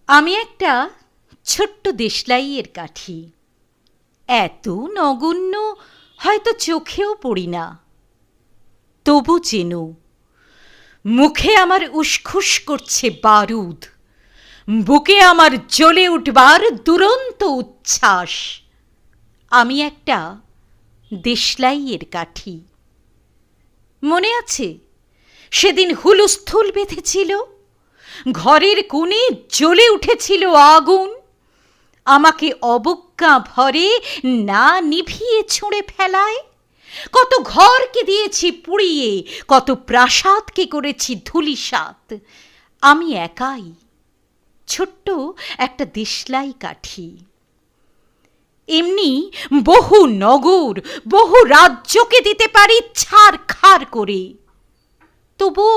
আমি একটা ছোট্ট দেশলাইয়ের কাঠি, এত নগণ্য হয়তো চোখেও পড়ি না। তবু চেনো, মুখে আমার উসখুস করছে বারুদ, বুকে আমার জ্বলে উঠবার দুরন্ত উচ্ছ্বাস। আমি একটা দেশলাইয়ের কাঠি। মনে আছে সেদিন হুলস্থুল বেঁধেছিল, ঘরের কোণে জ্বলে উঠেছিল আগুন, আমাকে অবজ্ঞা ভরে না নিভিয়ে ছুঁড়ে ফেলায়। কত ঘরকে দিয়েছি পুড়িয়ে, কত প্রাসাদকে করেছি ধূলিসাৎ। আমি একাই ছোট্ট একটা দেশলাই কাঠি। এমনি বহু নগর, বহু রাজ্যকে দিতে পারি ছারখার করে, তবু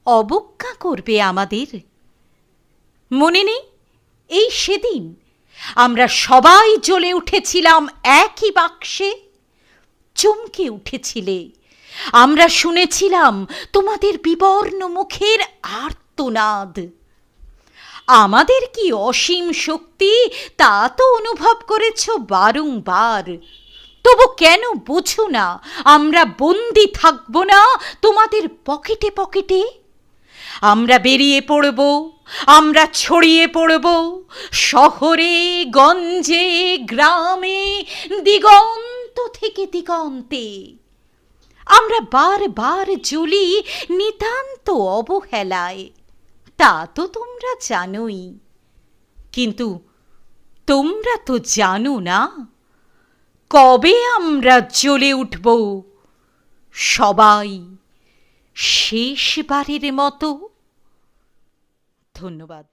অবজ্ঞা করবে আমাদের। মনে নেই এই সেদিন আমরা সবাই জ্বলে উঠেছিলাম একই বাক্সে? চমকে উঠেছিলে, আমরা শুনেছিলাম তোমাদের বিবর্ণ মুখের আর্তনাদ। আমাদের কি অসীম শক্তি তা তো অনুভব করেছ বারংবার, তবু কেন বোঝো না আমরা বন্দি থাকব না তোমাদের পকেটে পকেটে? আমরা বেরিয়ে পড়ব, আমরা ছড়িয়ে পড়ব শহরে গঞ্জে গ্রামে, দিগন্ত থেকে দিগন্তে। আমরা বারবার জ্বলি নিতান্ত অবহেলায়, তা তো তোমরা জানোই। কিন্তু তোমরা তো জানো না কবে আমরা জ্বলে উঠব সবাই শেষবারের মতো। ধন্যবাদ।